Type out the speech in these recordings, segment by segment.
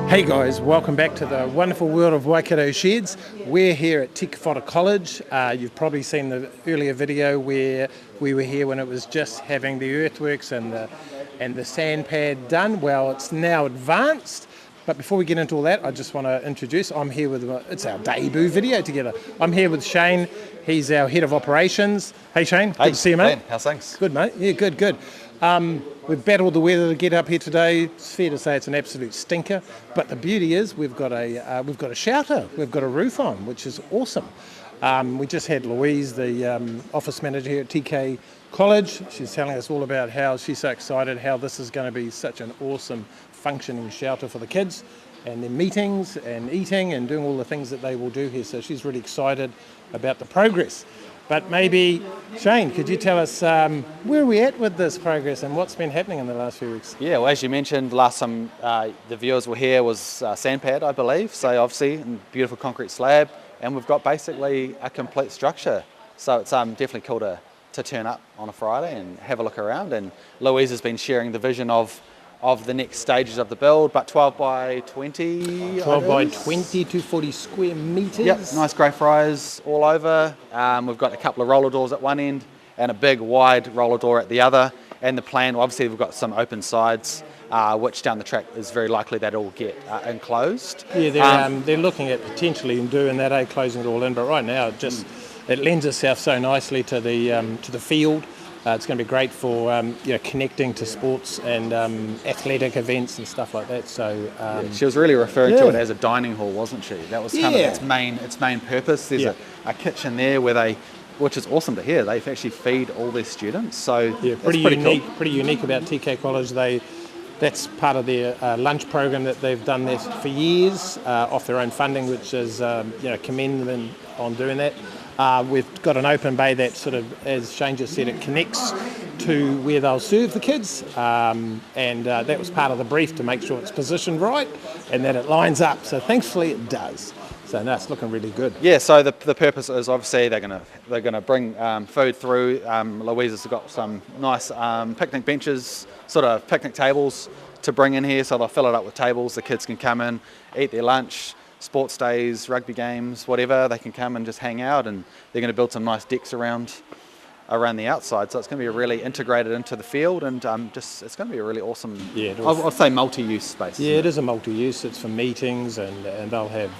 Hey guys, welcome back to the wonderful world of Waikato Sheds. We're here at Te Kauwhata College. You've probably seen the earlier video where we were here when it was just having the earthworks and the sand pad done. Well, it's now advanced. But before we get into all that, I just want to introduce, I'm here with, it's our debut video together. I'm here with Shane. He's our head of operations. Hey Shane, good to see you, mate. Ben, how's things? Good, mate. Yeah, good. We've battled the weather to get up here today. It's fair to say it's an absolute stinker. But the beauty is we've got a shelter. We've got a roof on, which is awesome. We just had Louise, the office manager here at TK College. She's telling us all about how she's so excited, how this is going to be such an awesome functioning shelter for the kids and their meetings and eating and doing all the things that they will do here. So she's really excited about the progress. But maybe, Shane, could you tell us where are we at with this progress and what's been happening in the last few weeks? Yeah, well, as you mentioned, last time the viewers were here was sand pad, I believe. So obviously, beautiful concrete slab, and we've got basically a complete structure. So it's definitely cool to turn up on a Friday and have a look around. And Louise has been sharing the vision of the next stages of the build, but 12 by 20. 12 by 20 to 40 square metres. Yep, nice grey fryers all over. We've got a couple of roller doors at one end and a big wide roller door at the other. And the plan, obviously we've got some open sides, which down the track is very likely that it will get enclosed. Yeah, they're looking at potentially doing that, closing it all in, but right now it lends itself so nicely to the field. It's going to be great for connecting to sports and athletic events and stuff like that. So she was really referring to it as a dining hall, wasn't she? That was kind of its main purpose. There's a kitchen there which is awesome to hear. They actually feed all their students. So pretty unique. Cool. Pretty unique about TK College. That's part of their lunch program that they've done there for years off their own funding, which is commend them on doing that. We've got an open bay that sort of, as Shane just said, it connects to where they'll serve the kids, and that was part of the brief to make sure it's positioned right and that it lines up. So thankfully it does. So no, it's looking really good. Yeah. So the purpose is obviously they're gonna bring food through. Louise has got some nice picnic benches, sort of picnic tables to bring in here. So they'll fill it up with tables. The kids can come in, eat their lunch. Sports days, rugby games, whatever, they can come and just hang out, and they're going to build some nice decks around the outside. So it's going to be really integrated into the field, and it's going to be a really awesome, I'll say multi-use space. Yeah, it is a multi-use. It's for meetings, and they'll have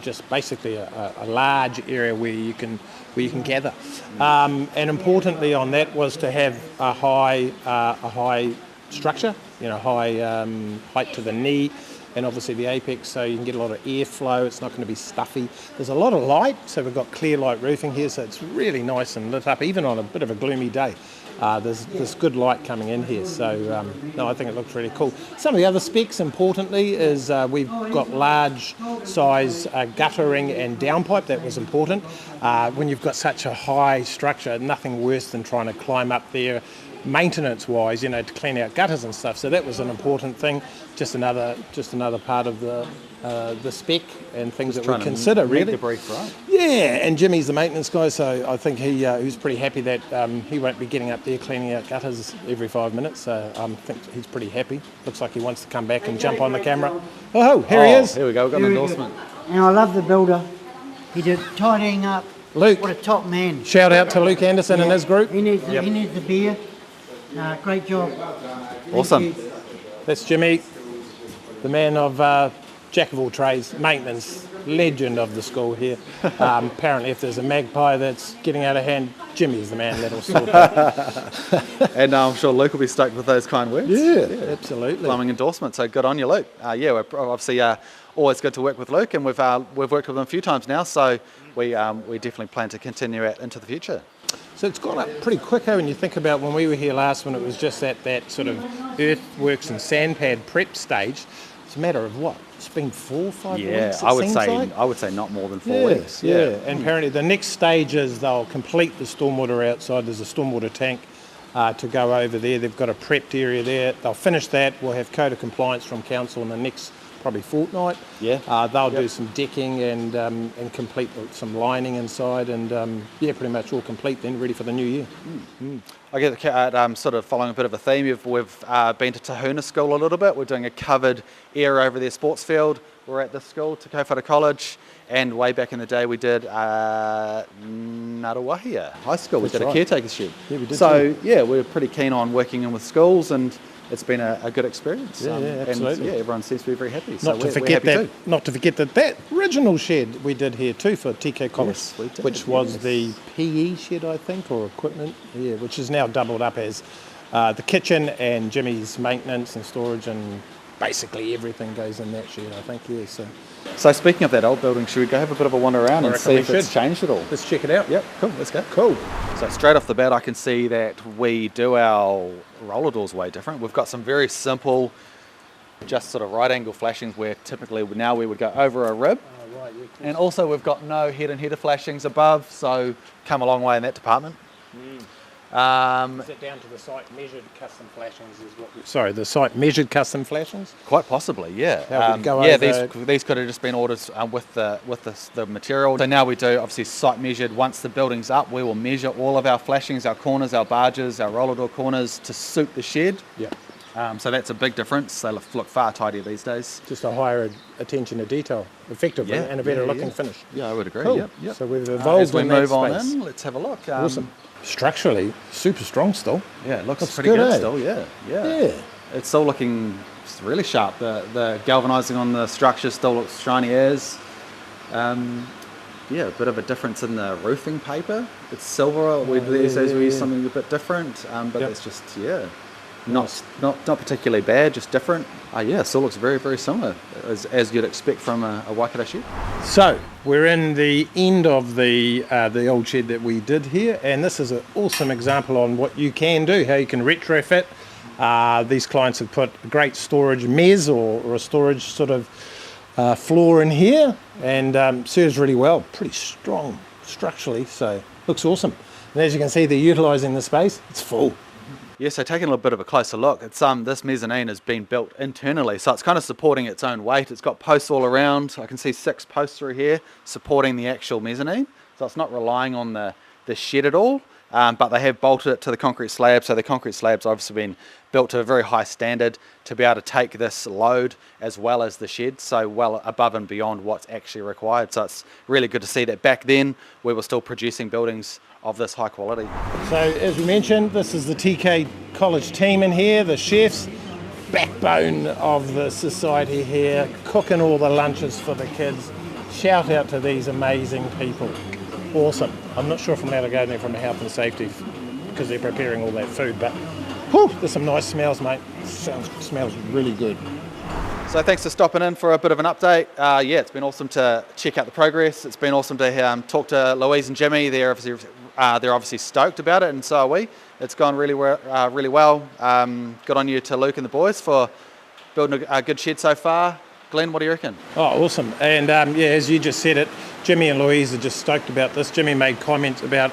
just basically a large area where you can gather. And importantly on that was to have a high structure, high height to the knee. And obviously the apex, so you can get a lot of airflow. It's not going to be stuffy. There's a lot of light, so we've got clear light roofing here, so it's really nice and lit up, even on a bit of a gloomy day. There's good light coming in here, so I think it looks really cool. Some of the other specs, importantly, is we've got large size guttering and downpipe. That was important. When you've got such a high structure, nothing worse than trying to climb up there maintenance-wise, to clean out gutters and stuff. So that was an important thing. Just another part of the spec and things that we consider, really. The brief, right? Yeah, and Jimmy's the maintenance guy, so I think he's pretty happy that he won't be getting up there cleaning out gutters every 5 minutes. So I think he's pretty happy. Looks like he wants to come back and jump on the camera. Oh, here he is. Here we go. We've got an endorsement. And I love the builder. He did tidying up. Luke. What a top man. Shout out to Luke Anderson and his group. He needs the beer. Great job. Awesome. That's Jimmy, the man of jack of all trades, maintenance, legend of the school here. Apparently if there's a magpie that's getting out of hand, Jimmy's the man that'll sort it. And I'm sure Luke will be stoked with those kind words. Yeah, absolutely. Plumbing endorsement, so good on you, Luke. We're obviously always good to work with Luke, and we've worked with him a few times now, so we definitely plan to continue it into the future. So it's gone up pretty quick when you think about when we were here last, when it was just that sort of earthworks and sand pad prep stage. It's a matter of what? It's been 4 or 5 weeks. I would say not more than 4 weeks. Yeah, and apparently the next stage is they'll complete the stormwater outside. There's a stormwater tank to go over there. They've got a prepped area there. They'll finish that. We'll have code of compliance from council in the next probably fortnight. Yeah. They'll do some decking and complete some lining inside, and pretty much all complete then, ready for the new year. I get sort of following a bit of a theme. We've been to Tahuna School a little bit. We're doing a covered area over their sports field. We're at this school, Te Kauwhata College, and way back in the day we did Ngaruawahia High School. That's we did right. a caretaker's shed. Yeah, we did so, we're pretty keen on working in with schools, and it's been a good experience. Absolutely. And everyone seems to be very happy. Not to forget that original shed we did here too for TK College, Yes, we did, which was the PE shed, I think, or equipment, which is now doubled up as the kitchen and Jimmy's maintenance and storage, and basically everything goes in that shed, I think. So speaking of that old building, should we go have a bit of a wander around and see if it's changed at all? Let's check it out. Yep, cool, let's go. Cool. So straight off the bat, I can see that we do our roller doors way different. We've got some very simple, just sort of right angle flashings where typically now we would go over a rib. Right, And also we've got no head and header flashings above, so come a long way in that department. Is it down to the site measured custom flashings? The site measured custom flashings? Quite possibly, yeah. How we go over- These could have just been ordered with the material. So now we do obviously site measured. Once the building's up, we will measure all of our flashings, our corners, our barges, our roller door corners to suit the shed. Yeah. So that's a big difference. They look far tidier these days. Just a higher attention to detail, effectively, and a better looking finish. Yeah, I would agree. Cool. Yep. So we've evolved as we in that move on space. in, let's have a look. Awesome. Structurally, super strong still. Yeah, it looks pretty pretty good, good eh? still. Yeah. Yeah. It's still looking really sharp. The galvanizing on the structure still looks shiny as. A bit of a difference in the roofing paper. It's silver. These days we use something a bit different, but it's just not particularly bad, just different. It still looks very, very similar as you'd expect from a Waikato shed. So we're in the end of the old shed that we did here, and this is an awesome example on what you can do, how you can retrofit. These clients have put a great storage mezz or a storage sort of floor in here, and serves really well. Pretty strong structurally, so looks awesome. And as you can see, they're utilising the space. It's full. Yeah, so taking a little bit of a closer look, it's this mezzanine has been built internally, so it's kind of supporting its own weight. It's got posts all around. I can see 6 posts through here supporting the actual mezzanine, so it's not relying on the shed at all, but they have bolted it to the concrete slab, so the concrete slab's obviously been built to a very high standard to be able to take this load as well as the shed, so well above and beyond what's actually required. So it's really good to see that back then we were still producing buildings of this high quality. So as we mentioned, this is the TK College team in here, the chefs, backbone of the society here, cooking all the lunches for the kids. Shout out to these amazing people. Awesome. I'm not sure if I'm allowed to go there from a health and safety because they're preparing all that food, but there's some nice smells, mate. Smells really good. So thanks for stopping in for a bit of an update. It's been awesome to check out the progress. It's been awesome to talk to Louise and Jimmy. They're obviously stoked about it, and so are we. It's gone really well. Good on you to Luke and the boys for building a good shed so far. Glenn, what do you reckon? Oh, awesome. And as you just said it, Jimmy and Louise are just stoked about this. Jimmy made comments about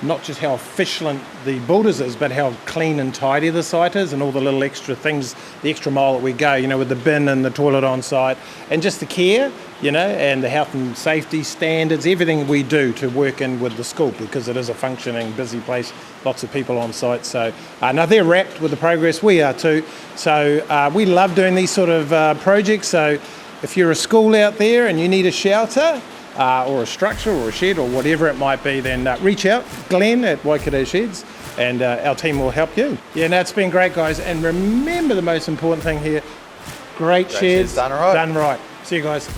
not just how efficient the builders is, but how clean and tidy the site is, and all the little extra things, the extra mile that we go, with the bin and the toilet on site, and just the care, and the health and safety standards, everything we do to work in with the school, because it is a functioning, busy place, lots of people on site. So now they're wrapped with the progress, we are too. So we love doing these sort of projects. So if you're a school out there and you need a shelter, or a structure or a shed or whatever it might be, then reach out, Glenn at Waikato Sheds, and our team will help you. Yeah, no, it's been great, guys. And remember the most important thing here, great sheds done right. Done right. See you guys.